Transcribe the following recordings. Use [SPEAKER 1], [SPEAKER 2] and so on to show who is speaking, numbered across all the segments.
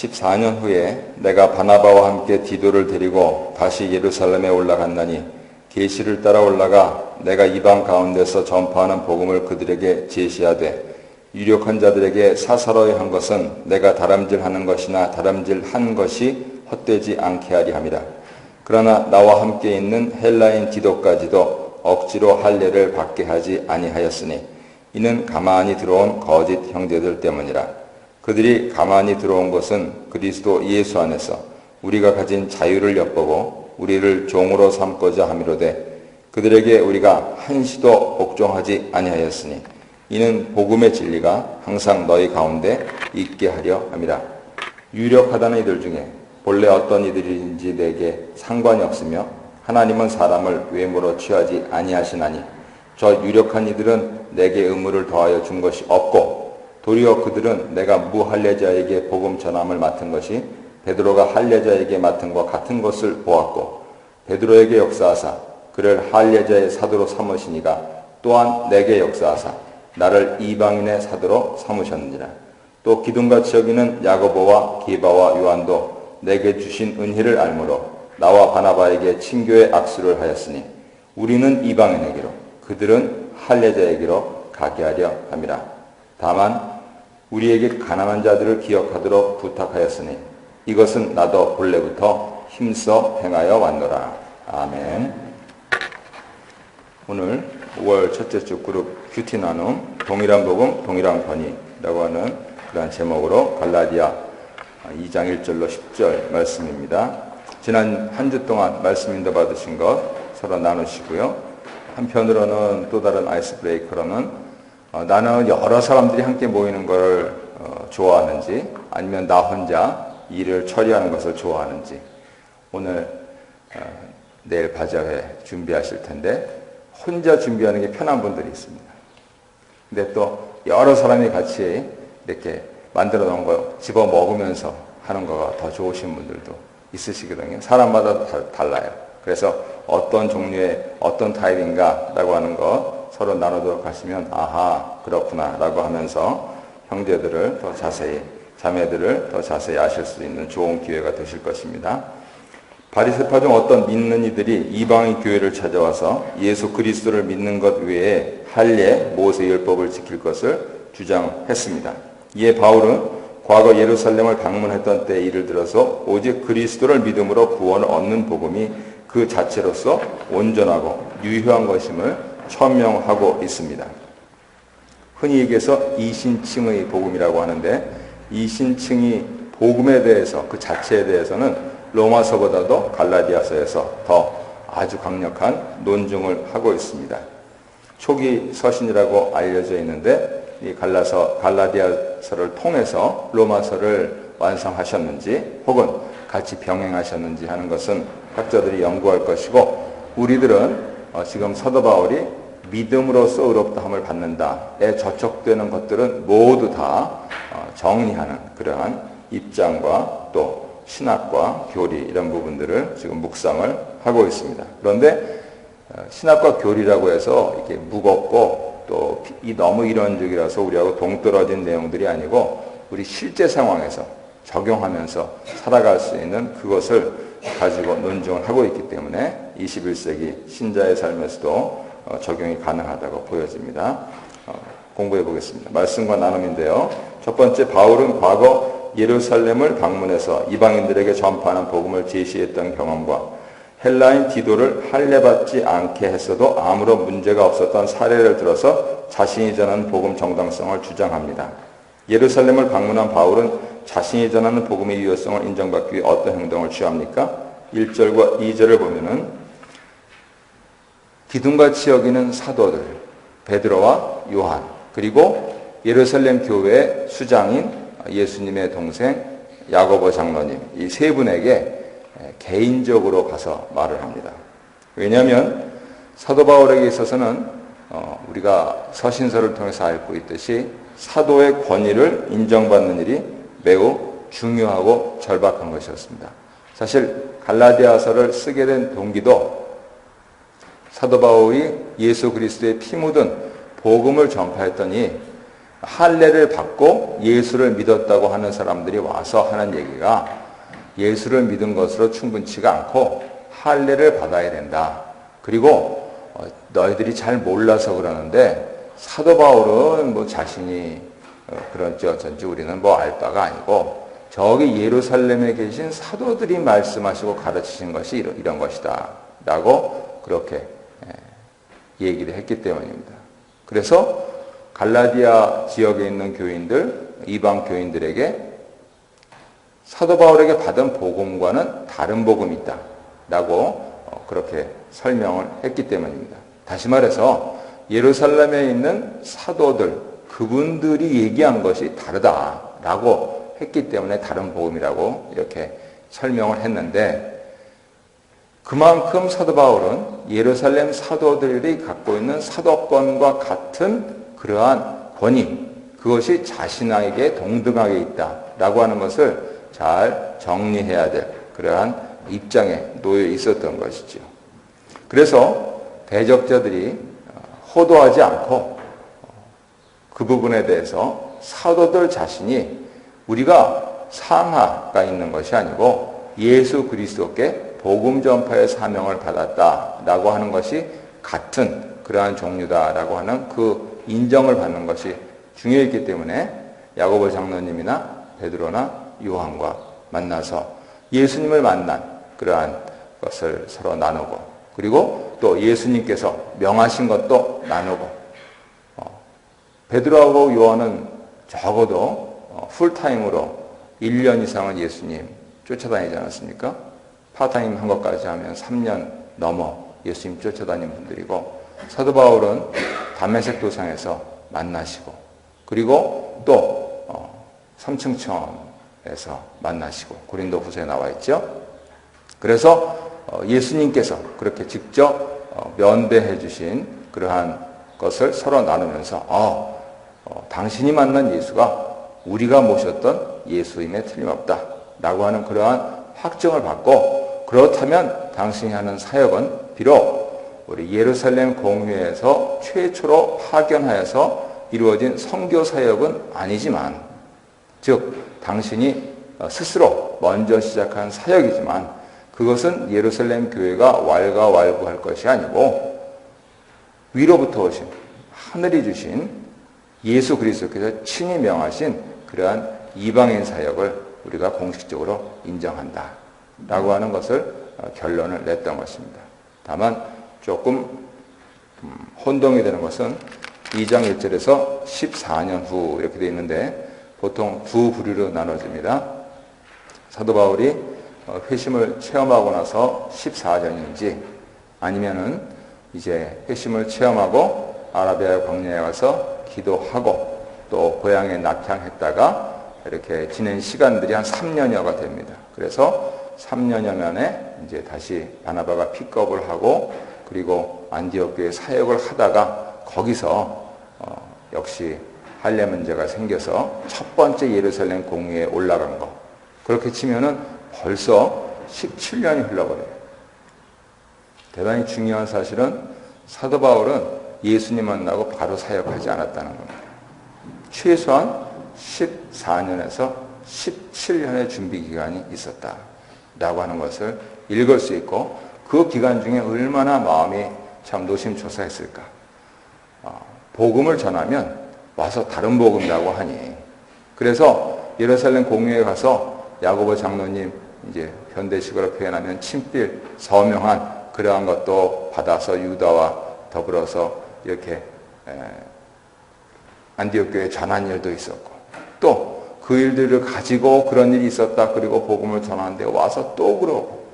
[SPEAKER 1] 14년 후에 내가 바나바와 함께 디도를 데리고 다시 예루살렘에 올라갔나니 계시를 따라 올라가 내가 이방 가운데서 전파하는 복음을 그들에게 제시하되 유력한 자들에게 사사로이 한 것은 내가 다름질하는 것이나 다름질한 것이 헛되지 않게 하리 함이라. 그러나 나와 함께 있는 헬라인 디도까지도 억지로 할례를 받게 하지 아니하였으니 이는 가만히 들어온 거짓 형제들 때문이라. 그들이 가만히 들어온 것은 그리스도 예수 안에서 우리가 가진 자유를 엿보고 우리를 종으로 삼고자 함이로되 그들에게 우리가 한시도 복종하지 아니하였으니 이는 복음의 진리가 항상 너희 가운데 있게 하려 함이라. 유력하다는 이들 중에 본래 어떤 이들인지 내게 상관이 없으며 하나님은 사람을 외모로 취하지 아니하시나니 저 유력한 이들은 내게 의무를 더하여 준 것이 없고 도리어 그들은 내가 무할례자에게 복음 전함을 맡은 것이 베드로가 할례자에게 맡은 것 같은 것을 보았고 베드로에게 역사하사 그를 할례자의 사도로 삼으시니가 또한 내게 역사하사 나를 이방인의 사도로 삼으셨느니라. 또 기둥같이 여기는 야고보와 게바와 요한도 내게 주신 은혜를 알므로 나와 바나바에게 친교의 악수를 하였으니 우리는 이방인에게로 그들은 할례자에게로 가게 하려 함이라. 다만 우리에게 가난한 자들을 기억하도록 부탁하였으니 이것은 나도 본래부터 힘써 행하여 왔노라. 아멘. 오늘 5월 첫째 주 그룹 큐티 나눔 동일한 복음 동일한 권위라고 하는 그러한 제목으로 갈라디아 2장 1절로 10절 말씀입니다. 지난 한 주 동안 말씀 인도 받으신 것 서로 나누시고요. 한편으로는 또 다른 아이스 브레이커로는 나는 여러 사람들이 함께 모이는 걸 좋아하는지 아니면 나 혼자 일을 처리하는 것을 좋아하는지 오늘 내일 바자회 준비하실 텐데 혼자 준비하는 게 편한 분들이 있습니다. 근데 또 여러 사람이 같이 이렇게 만들어 놓은 거 집어 먹으면서 하는 거가 더 좋으신 분들도 있으시거든요. 사람마다 달라요. 그래서 어떤 종류의 어떤 타입인가 라고 하는 거 서로 나누도록 하시면 아하 그렇구나 라고 하면서 형제들을 더 자세히 자매들을 더 자세히 아실 수 있는 좋은 기회가 되실 것입니다. 바리새파 중 어떤 믿는 이들이 이방인 교회를 찾아와서 예수 그리스도를 믿는 것 외에 할례 모세 율법을 지킬 것을 주장했습니다. 이에 바울은 과거 예루살렘을 방문했던 때 일을 들어서 오직 그리스도를 믿음으로 구원을 얻는 복음이 그 자체로서 온전하고 유효한 것임을 천명하고 있습니다. 흔히 얘기해서 이신층의 복음이라고 하는데 이신층이 복음에 대해서 그 자체에 대해서는 로마서보다도 갈라디아서에서 더 아주 강력한 논증을 하고 있습니다. 초기 서신이라고 알려져 있는데 이 갈라디아서를 통해서 로마서를 완성하셨는지 혹은 같이 병행하셨는지 하는 것은 학자들이 연구할 것이고 우리들은 지금 사도 바울이 믿음으로써 의롭다함을 받는다에 저촉되는 것들은 모두 다 정리하는 그러한 입장과 또 신학과 교리 이런 부분들을 지금 묵상을 하고 있습니다. 그런데 신학과 교리라고 해서 이렇게 무겁고 또 너무 이론적이라서 우리하고 동떨어진 내용들이 아니고 우리 실제 상황에서 적용하면서 살아갈 수 있는 그것을 가지고 논증을 하고 있기 때문에 21세기 신자의 삶에서도 적용이 가능하다고 보여집니다. 공부해 보겠습니다. 말씀과 나눔인데요. 첫 번째, 바울은 과거 예루살렘을 방문해서 이방인들에게 전파하는 복음을 제시했던 경험과 헬라인 디도를 할례받지 않게 했어도 아무런 문제가 없었던 사례를 들어서 자신이 전하는 복음 정당성을 주장합니다. 예루살렘을 방문한 바울은 자신이 전하는 복음의 유효성을 인정받기 위해 어떤 행동을 취합니까? 1절과 2절을 보면은 기둥같이 여기는 사도들 베드로와 요한 그리고 예루살렘 교회의 수장인 예수님의 동생 야고보 장로님 이 세 분에게 개인적으로 가서 말을 합니다. 왜냐하면 사도 바울에게 있어서는 우리가 서신서를 통해서 알고 있듯이 사도의 권위를 인정받는 일이 매우 중요하고 절박한 것이었습니다. 사실 갈라디아서를 쓰게 된 동기도 사도 바울이 예수 그리스도의 피 묻은 복음을 전파했더니 할례를 받고 예수를 믿었다고 하는 사람들이 와서 하는 얘기가 예수를 믿은 것으로 충분치가 않고 할례를 받아야 된다. 그리고 너희들이 잘 몰라서 그러는데 사도 바울은 뭐 자신이 그런지 어쩐지 우리는 뭐 알 바가 아니고 저기 예루살렘에 계신 사도들이 말씀하시고 가르치신 것이 이런 것이다 라고 그렇게 얘기를 했기 때문입니다. 그래서 갈라디아 지역에 있는 교인들, 이방 교인들에게 사도 바울에게 받은 복음과는 다른 복음이 있다 라고 그렇게 설명을 했기 때문입니다. 다시 말해서 예루살렘에 있는 사도들, 그분들이 얘기한 것이 다르다라고 했기 때문에 다른 복음이라고 이렇게 설명을 했는데, 그만큼 사도 바울은 예루살렘 사도들이 갖고 있는 사도권과 같은 그러한 권위, 그것이 자신에게 동등하게 있다라고 하는 것을 잘 정리해야 될 그러한 입장에 놓여 있었던 것이죠. 그래서 대적자들이 호도하지 않고 그 부분에 대해서 사도들 자신이 우리가 상하가 있는 것이 아니고 예수 그리스도께 복음 전파의 사명을 받았다라고 하는 것이 같은 그러한 종류다라고 하는 그 인정을 받는 것이 중요했기 때문에 야고보 장로님이나 베드로나 요한과 만나서 예수님을 만난 그러한 것을 서로 나누고, 그리고 또 예수님께서 명하신 것도 나누고, 베드로하고 요한은 적어도 풀타임으로 1년 이상은 예수님 쫓아다니지 않았습니까? 파타임 한 것까지 하면 3년 넘어 예수님 쫓아다닌 분들이고, 사도 바울은 다메섹 도상에서 만나시고, 그리고 또 삼층천에서 만나시고, 고린도 후서에 나와 있죠. 그래서 예수님께서 그렇게 직접 면대해 주신 그러한 것을 서로 나누면서 당신이 만난 예수가 우리가 모셨던 예수임에 틀림없다 라고 하는 그러한 확정을 받고, 그렇다면 당신이 하는 사역은 비록 우리 예루살렘 공회에서 최초로 파견하여서 이루어진 선교 사역은 아니지만, 즉 당신이 스스로 먼저 시작한 사역이지만 그것은 예루살렘 교회가 왈가왈부할 것이 아니고 위로부터 오신, 하늘이 주신 예수 그리스도께서 친히 명하신 그러한 이방인 사역을 우리가 공식적으로 인정한다 라고 하는 것을 결론을 냈던 것입니다. 다만 조금 혼동이 되는 것은 2장 1절에서 14년 후 이렇게 되어 있는데, 보통 두 부류로 나눠집니다. 사도 바울이 회심을 체험하고 나서 14년인지, 아니면은 이제 회심을 체험하고 아라비아 광야에 가서 기도하고 또 고향에 낙향했다가 이렇게 지낸 시간들이 한 3년여가 됩니다. 그래서 3년여 만에 이제 다시 바나바가 픽업을 하고, 그리고 안디옥 교회 사역을 하다가 거기서 역시 할례 문제가 생겨서 첫 번째 예루살렘 공회에 올라간 거, 그렇게 치면은 벌써 17년이 흘러버려요. 대단히 중요한 사실은 사도 바울은 예수님 만나고 바로 사역하지 않았다는 겁니다. 최소한 14년에서 17년의 준비 기간이 있었다라고 하는 것을 읽을 수 있고, 그 기간 중에 얼마나 마음이 참 노심초사했을까. 복음을 전하면 와서 다른 복음이라고 하니, 그래서 예루살렘 공회에 가서 야고보 장로님, 이제 현대식으로 표현하면 친필 서명한 그러한 것도 받아서 유다와 더불어서 이렇게 안디옥 교회에 전한 일도 있었고, 또 그 일들을 가지고 그런 일이 있었다, 그리고 복음을 전하는데 와서 또 그러고,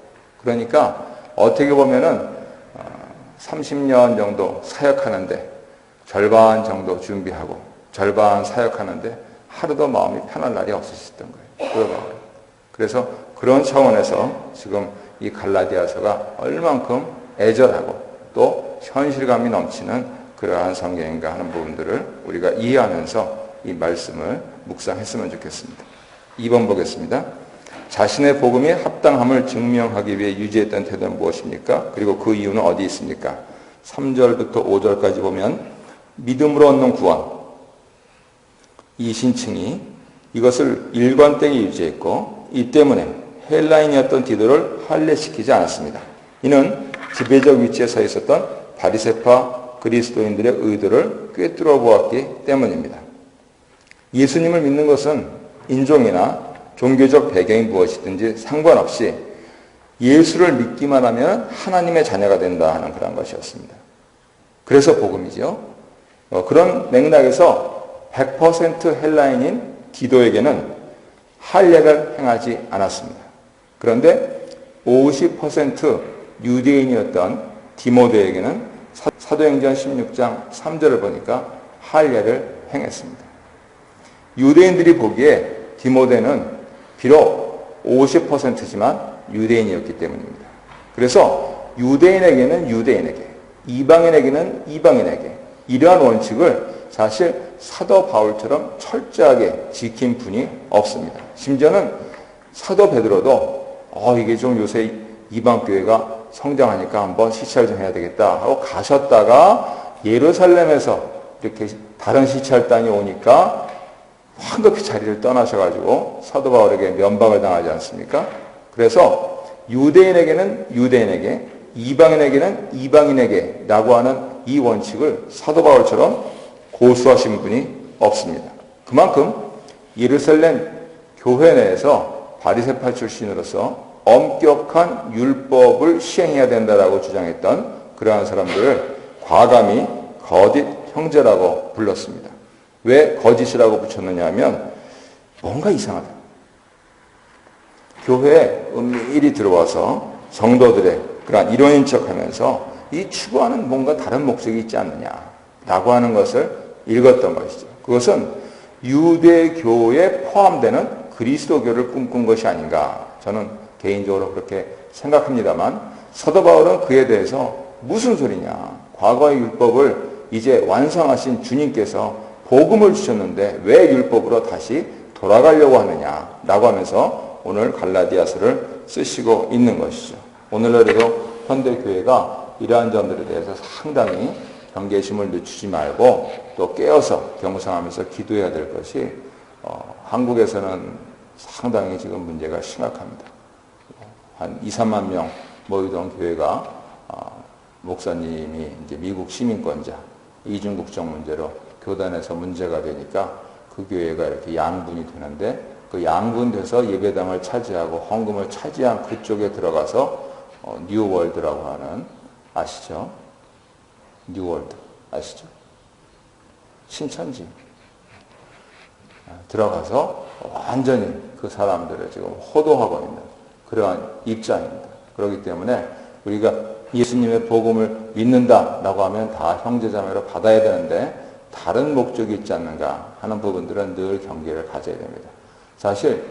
[SPEAKER 1] 그러니까 어떻게 보면은 30년 정도 사역하는데 절반 정도 준비하고 절반 사역하는데 하루도 마음이 편할 날이 없으셨던 거예요. 그래서 그런 차원에서 지금 이 갈라디아서가 얼만큼 애절하고 또 현실감이 넘치는 그러한 성경인가 하는 부분들을 우리가 이해하면서 이 말씀을 묵상했으면 좋겠습니다. 2번 보겠습니다. 자신의 복음이 합당함을 증명하기 위해 유지했던 태도는 무엇입니까? 그리고 그 이유는 어디 있습니까? 3절부터 5절까지 보면 믿음으로 얻는 구원, 이 신층이 이것을 일관되게 유지했고 이 때문에 헬라인이었던 디도를 할례시키지 않았습니다. 이는 지배적 위치에 서 있었던 바리새파 그리스도인들의 의도를 꿰뚫어 보았기 때문입니다. 예수님을 믿는 것은 인종이나 종교적 배경이 무엇이든지 상관없이 예수를 믿기만 하면 하나님의 자녀가 된다 하는 그런 것이었습니다. 그래서 복음이죠. 그런 맥락에서 100% 헬라인인 디도에게는 할례를 행하지 않았습니다. 그런데 50% 유대인이었던 디모데에게는 사도행전 16장 3절을 보니까 할례를 행했습니다. 유대인들이 보기에 디모데는 비록 50%지만 유대인이었기 때문입니다. 그래서 유대인에게는 유대인에게, 이방인에게는 이방인에게 이러한 원칙을 사실 사도 바울처럼 철저하게 지킨 분이 없습니다. 심지어는 사도 베드로도 이게 좀 요새 이방교회가 성장하니까 한번 시찰 좀 해야 되겠다 하고 가셨다가 예루살렘에서 이렇게 다른 시찰단이 오니까 황급히 자리를 떠나셔가지고 사도 바울에게 면박을 당하지 않습니까? 그래서 유대인에게는 유대인에게, 이방인에게는 이방인에게 라고 하는 이 원칙을 사도 바울처럼 고수하신 분이 없습니다. 그만큼 예루살렘 교회 내에서 바리새파 출신으로서 엄격한 율법을 시행해야 된다라고 주장했던 그러한 사람들을 과감히 거짓 형제라고 불렀습니다. 왜 거짓이라고 붙였느냐 하면 뭔가 이상하다. 교회에 은밀히 들어와서 성도들의 그러한 일원인 척하면서 이 추구하는 뭔가 다른 목적이 있지 않느냐라고 하는 것을 읽었던 것이죠. 그것은 유대교에 포함되는 그리스도교를 꿈꾼 것이 아닌가 저는 개인적으로 그렇게 생각합니다만 사도 바울은 그에 대해서 무슨 소리냐. 과거의 율법을 이제 완성하신 주님께서 복음을 주셨는데 왜 율법으로 다시 돌아가려고 하느냐라고 하면서 오늘 갈라디아서를 쓰시고 있는 것이죠. 오늘날에도 현대교회가 이러한 점들에 대해서 상당히 경계심을 늦추지 말고 또 깨어서 경성하면서 기도해야 될 것이 한국에서는 상당히 지금 문제가 심각합니다. 한 2, 3만 명 모이던 교회가 목사님이 이제 미국 시민권자 이중 국적 문제로 교단에서 문제가 되니까 그 교회가 이렇게 양분이 되는데 그 양분돼서 예배당을 차지하고 헌금을 차지한 그쪽에 들어가서 뉴월드라고 하는 아시죠? 뉴월드 아시죠? 신천지 들어가서 완전히 그 사람들을 지금 호도하고 있는 그러한 입장입니다. 그렇기 때문에 우리가 예수님의 복음을 믿는다라고 하면 다 형제자매로 받아야 되는데 다른 목적이 있지 않는가 하는 부분들은 늘 경계를 가져야 됩니다. 사실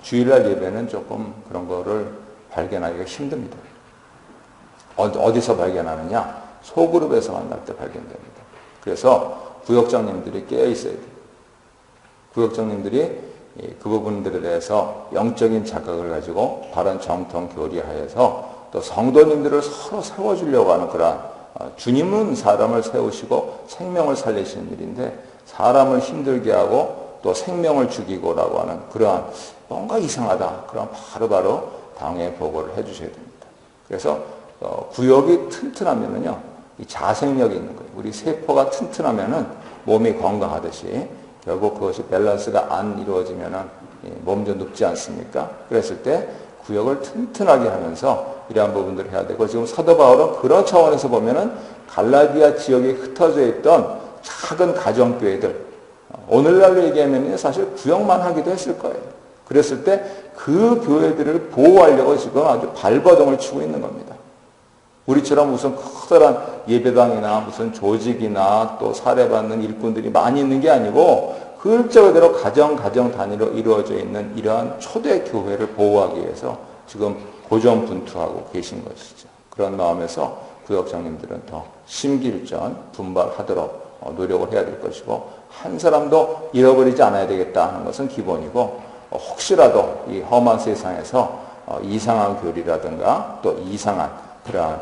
[SPEAKER 1] 주일날 예배는 조금 그런 거를 발견하기가 힘듭니다. 어디서 발견하느냐? 소그룹에서 만날 때 발견됩니다. 그래서 구역장님들이 깨어 있어야 돼요. 구역장님들이 그 부분들에 대해서 영적인 자각을 가지고 바른 정통 교리하여서 또 성도님들을 서로 세워주려고 하는 그런 주님은 사람을 세우시고 생명을 살리시는 일인데 사람을 힘들게 하고 또 생명을 죽이고라고 하는 그러한 뭔가 이상하다. 그럼 바로바로 당의 보고를 해주셔야 됩니다. 그래서 구역이 튼튼하면은요, 이 자생력이 있는 거예요. 우리 세포가 튼튼하면은 몸이 건강하듯이 결국 그것이 밸런스가 안 이루어지면은 몸도 눕지 않습니까? 그랬을 때 구역을 튼튼하게 하면서 이러한 부분들을 해야 되고 지금 사도 바울은 그런 차원에서 보면은 갈라디아 지역에 흩어져 있던 작은 가정교회들 오늘날로 얘기하면 사실 구역만 하기도 했을 거예요. 그랬을 때 그 교회들을 보호하려고 지금 아주 발버둥을 치고 있는 겁니다. 우리처럼 무슨 커다란 예배당이나 무슨 조직이나 또 사례받는 일꾼들이 많이 있는 게 아니고 글자 그대로 가정 단위로 이루어져 있는 이러한 초대 교회를 보호하기 위해서 지금 고전분투하고 계신 것이죠. 그런 마음에서 구역장님들은 더 심기일전 분발하도록 노력을 해야 될 것이고 한 사람도 잃어버리지 않아야 되겠다 하는 것은 기본이고 혹시라도 이 험한 세상에서 이상한 교리라든가 또 이상한 그러한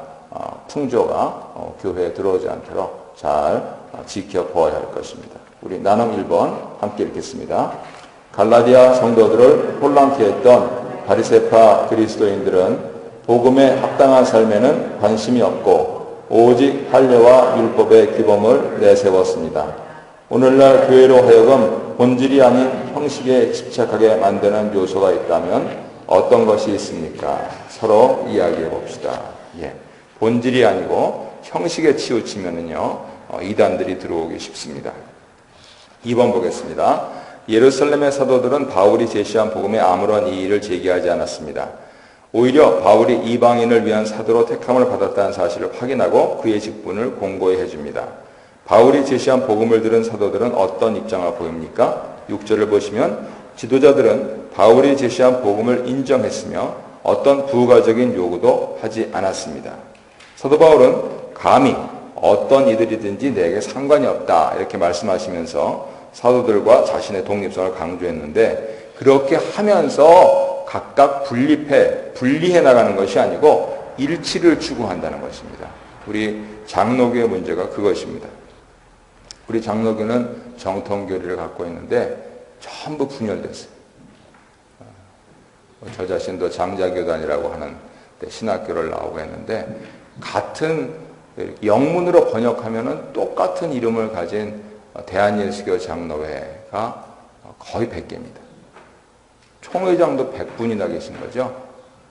[SPEAKER 1] 풍조가 교회에 들어오지 않도록 잘 지켜보아야 할 것입니다. 우리 나눔 1번 함께 읽겠습니다. 갈라디아 성도들을 혼란케 했던 바리새파 그리스도인들은 복음에 합당한 삶에는 관심이 없고 오직 할례와 율법의 규범을 내세웠습니다. 오늘날 교회로 하여금 본질이 아닌 형식에 집착하게 만드는 요소가 있다면 어떤 것이 있습니까? 서로 이야기해 봅시다. 본질이 아니고 형식에 치우치면은요, 이단들이 들어오기 쉽습니다. 2번 보겠습니다. 예루살렘의 사도들은 바울이 제시한 복음에 아무런 이의를 제기하지 않았습니다. 오히려 바울이 이방인을 위한 사도로 택함을 받았다는 사실을 확인하고 그의 직분을 공고히 해줍니다. 바울이 제시한 복음을 들은 사도들은 어떤 입장을 보입니까? 6절을 보시면 지도자들은 바울이 제시한 복음을 인정했으며 어떤 부가적인 요구도 하지 않았습니다. 사도 바울은 감히 어떤 이들이든지 내게 상관이 없다 이렇게 말씀하시면서 사도들과 자신의 독립성을 강조했는데, 그렇게 하면서 각각 분리해 나가는 것이 아니고 일치를 추구한다는 것입니다. 우리 장로교의 문제가 그것입니다. 우리 장로교는 정통교리를 갖고 있는데 전부 분열됐어요. 저 자신도 장자교단이라고 하는 신학교를 나오고 했는데, 같은 영문으로 번역하면은 똑같은 이름을 가진 대한예수교 장로회가 거의 100개입니다. 총회장도 100분이나 계신 거죠.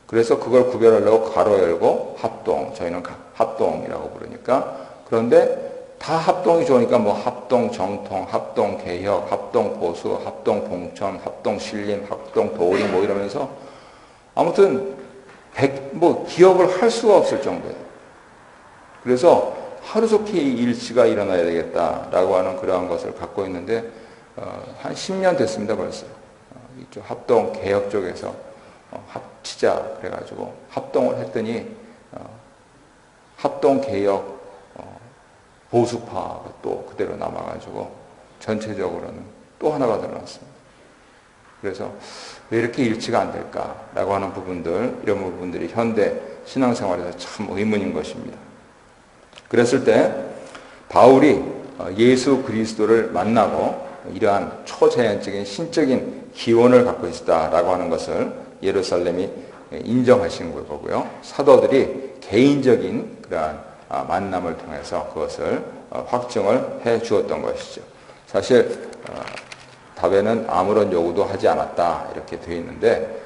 [SPEAKER 1] 그래서 그걸 구별하려고 괄호 열고 합동, 저희는 합동이라고 부르니까, 그런데 다 합동이 좋으니까 뭐 합동 정통, 합동 개혁, 합동 보수, 합동 봉천, 합동 신림, 합동 도리 뭐 이러면서 아무튼 기억을 할 수가 없을 정도예요. 그래서 하루속히 일치가 일어나야 되겠다라고 하는 그러한 것을 갖고 있는데, 한 10년 됐습니다 벌써. 이쪽 합동 개혁 쪽에서 합치자 그래가지고 합동을 했더니 합동 개혁 보수파가 또 그대로 남아가지고 전체적으로는 또 하나가 드러났습니다. 그래서 왜 이렇게 일치가 안 될까라고 하는 부분들, 이런 부분들이 현대 신앙생활에서 참 의문인 것입니다. 그랬을 때 바울이 예수 그리스도를 만나고 이러한 초자연적인 신적인 기원을 갖고 있다라고 하는 것을 예루살렘이 인정하신 거고요. 사도들이 개인적인 그러한 만남을 통해서 그것을 확증을 해 주었던 것이죠. 사실 답에는 아무런 요구도 하지 않았다 이렇게 되어 있는데,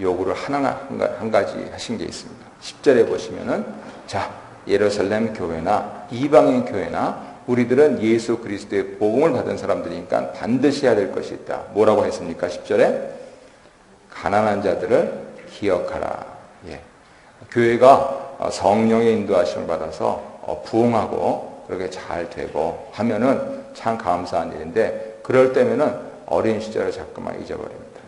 [SPEAKER 1] 요구를 한 가지 하신 게 있습니다. 10절에 보시면은, 자, 예루살렘 교회나 이방인 교회나 우리들은 예수 그리스도의 복음을 받은 사람들이니까 반드시 해야 될 것이 있다. 뭐라고 했습니까? 10절에 가난한 자들을 기억하라. 교회가 성령의 인도하심을 받아서 부흥하고 그렇게 잘 되고 하면은 참 감사한 일인데, 그럴 때면은 어린 시절을 자꾸만 잊어버립니다.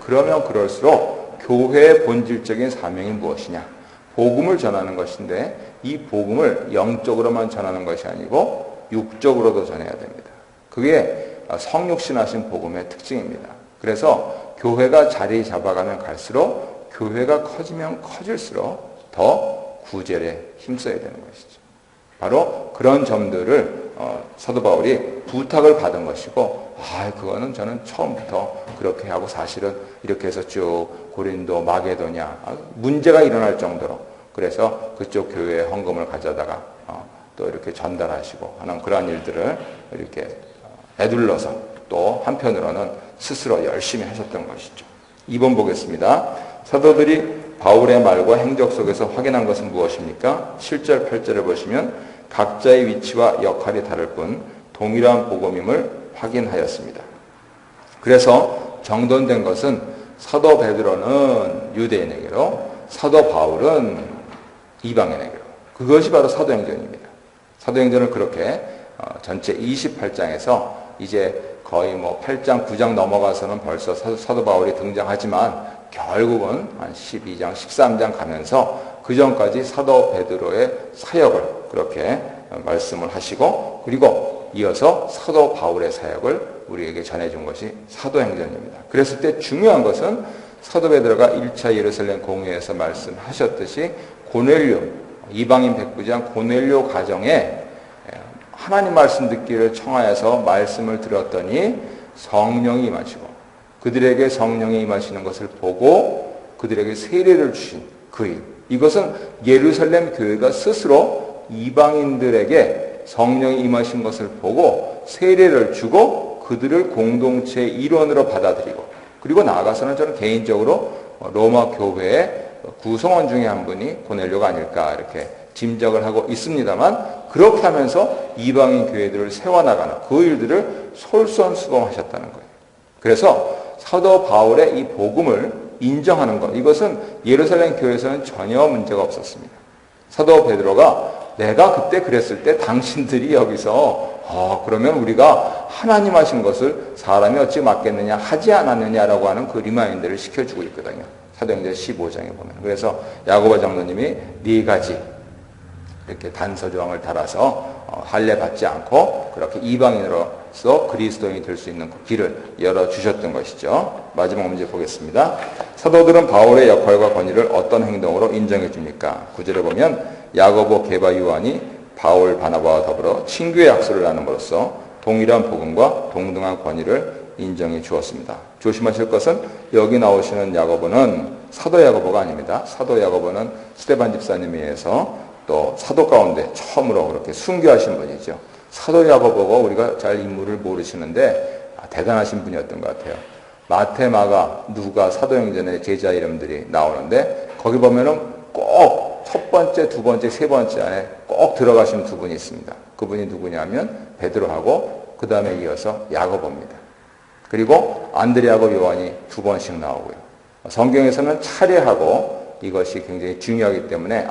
[SPEAKER 1] 그러면 그럴수록 교회의 본질적인 사명이 무엇이냐? 복음을 전하는 것인데, 이 복음을 영적으로만 전하는 것이 아니고 육적으로도 전해야 됩니다. 그게 성육신하신 복음의 특징입니다. 그래서 교회가 자리 잡아가면 갈수록, 교회가 커지면 커질수록 더 구절에 힘써야 되는 것이죠. 바로 그런 점들을 사도 바울이 부탁을 받은 것이고, 그거는 저는 처음부터 그렇게 하고, 사실은 이렇게 해서 쭉 고린도, 마게도냐 문제가 일어날 정도로, 그래서 그쪽 교회에 헌금을 가져다가 또 이렇게 전달하시고 하는 그러한 일들을 이렇게 애둘러서 또 한편으로는 스스로 열심히 하셨던 것이죠. 2번 보겠습니다. 사도들이 바울의 말과 행적 속에서 확인한 것은 무엇입니까? 7절, 8절을 보시면 각자의 위치와 역할이 다를 뿐 동일한 복음임을 확인하였습니다. 그래서 정돈된 것은 사도 베드로는 유대인에게로, 사도 바울은 이방인에게로. 그것이 바로 사도행전입니다. 사도행전을 그렇게 전체 28장에서 이제 거의 8장, 9장 넘어가서는 벌써 사도 바울이 등장하지만, 결국은 한 12장, 13장 가면서 그 전까지 사도 베드로의 사역을 그렇게 말씀을 하시고, 그리고 이어서 사도 바울의 사역을 우리에게 전해준 것이 사도행전입니다. 그랬을 때 중요한 것은 사도 베드로가 1차 예루살렘 공회에서 말씀하셨듯이 고넬료, 이방인 백부장 고넬료 가정에 하나님 말씀 듣기를 청하여서 말씀을 들었더니 성령이 임하시고 그들에게 성령이 임하시는 것을 보고 그들에게 세례를 주신 그 일. 이것은 예루살렘 교회가 스스로 이방인들에게 성령이 임하신 것을 보고 세례를 주고 그들을 공동체의 일원으로 받아들이고 그리고 나아가서는 저는 개인적으로 로마 교회의 구성원 중에 한 분이 고넬료가 아닐까 이렇게 짐작을 하고 있습니다만 그렇게 하면서 이방인 교회들을 세워나가는 그 일들을 솔선수범하셨다는 거예요. 그래서 사도 바울의 이 복음을 인정하는 것, 이것은 예루살렘 교회에서는 전혀 문제가 없었습니다. 사도 베드로가 내가 그때 그랬을 때 당신들이 여기서 그러면 우리가 하나님 하신 것을 사람이 어찌 맡겠느냐 하지 않았느냐라고 하는 그 리마인드를 시켜주고 있거든요. 사도행전 15장에 보면. 그래서 야고보 장로님이 4가지 이렇게 단서 조항을 달아서 할례 받지 않고 그렇게 이방인으로서 그리스도인이 될 수 있는 길을 열어주셨던 것이죠. 마지막 문제 보겠습니다. 사도들은 바울의 역할과 권위를 어떤 행동으로 인정해 줍니까? 9절에 보면 야고보, 게바, 요한이 바울, 바나바와 더불어 친교의 약속을 나눔으로써 동일한 복음과 동등한 권위를 인정해 주었습니다. 조심하실 것은 여기 나오시는 야고보는 사도 야고보가 아닙니다. 사도 야고보는 스데반 집사님에 의해서 또 사도 가운데 처음으로 그렇게 순교하신 분이죠. 사도 야고보가 우리가 잘 인물을 모르시는데 대단하신 분이었던 것 같아요. 마태, 마가, 누가, 사도행전의 제자 이름들이 나오는데 거기 보면은 꼭 첫 번째, 두 번째, 세 번째 안에 꼭 들어가신 두 분이 있습니다. 그분이 누구냐면 베드로하고 그 다음에 이어서 야고보입니다. 그리고 안드레하고 요한이 2번씩 나오고요. 성경에서는 차례하고 이것이 굉장히 중요하기 때문에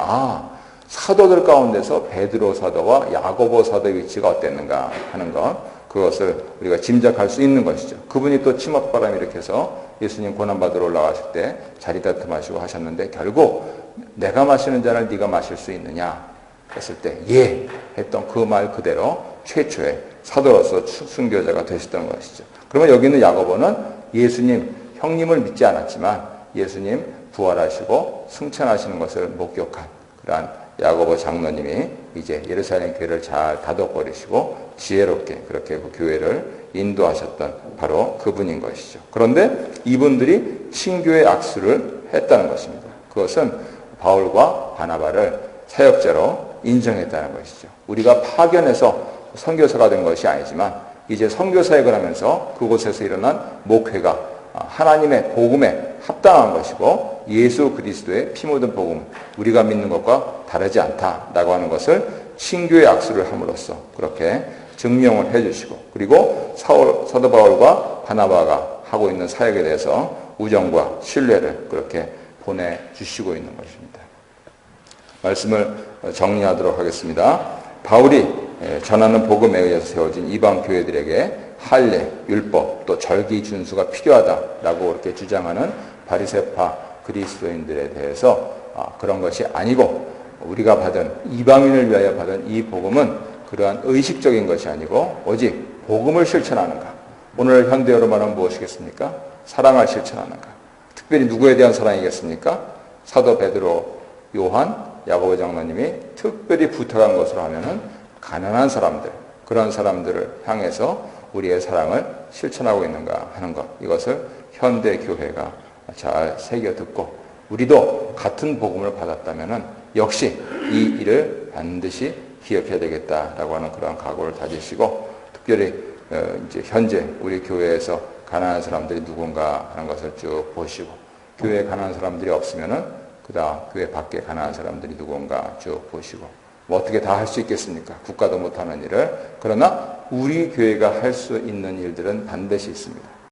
[SPEAKER 1] 사도들 가운데서 베드로 사도와 야고보 사도의 위치가 어땠는가 하는 것, 그것을 우리가 짐작할 수 있는 것이죠. 그분이 또 치맛바람을 일으켜서 예수님 고난받으러 올라가실 때 자리 다툼하시고 하셨는데 결국 내가 마시는 잔을 네가 마실 수 있느냐 했을 때 예 했던 그 말 그대로 최초의 사도로서 순교자가 되셨던 것이죠. 그러면 여기 있는 야고보는 예수님, 형님을 믿지 않았지만 예수님 부활하시고 승천하시는 것을 목격한 그러한 야고보 장로님이 이제 예루살렘 교회를 잘 다독거리시고 지혜롭게 그렇게 그 교회를 인도하셨던 바로 그분인 것이죠. 그런데 이분들이 신교의 악수를 했다는 것입니다. 그것은 바울과 바나바를 사역자로 인정했다는 것이죠. 우리가 파견해서 선교사가 된 것이 아니지만 이제 선교사역을 하면서 그곳에서 일어난 목회가 하나님의 복음에 합당한 것이고 예수 그리스도의 피 묻은 복음, 우리가 믿는 것과 다르지 않다라고 하는 것을 신교의 악수를 함으로써 그렇게 증명을 해주시고 그리고 사도 바울과 바나바가 하고 있는 사역에 대해서 우정과 신뢰를 그렇게 보내주시고 있는 것입니다. 말씀을 정리하도록 하겠습니다. 바울이 전하는 복음에 의해서 세워진 이방 교회들에게 할례, 율법, 또 절기 준수가 필요하다라고 이렇게 주장하는 바리새파 그리스도인들에 대해서 그런 것이 아니고 우리가 받은 이방인을 위하여 받은 이 복음은 그러한 의식적인 것이 아니고 오직 복음을 실천하는가. 오늘 현대어로 말하면 무엇이겠습니까? 사랑을 실천하는가. 특별히 누구에 대한 사랑이겠습니까? 사도 베드로, 요한, 야고보 장로님이 특별히 부탁한 것으로 하면은 가난한 사람들, 그런 사람들을 향해서 우리의 사랑을 실천하고 있는가 하는 것, 이것을 현대 교회가 잘 새겨 듣고 우리도 같은 복음을 받았다면은 역시 이 일을 반드시 기억해야 되겠다라고 하는 그런 각오를 다지시고 특별히 이제 현재 우리 교회에서 가난한 사람들이 누군가 하는 것을 쭉 보시고 교회에 가난한 사람들이 없으면은 그다음 교회 밖에 가난한 사람들이 누군가 쭉 보시고 뭐 어떻게 다 할 수 있겠습니까? 국가도 못하는 일을. 그러나 우리 교회가 할 수 있는 일들은 반드시 있습니다.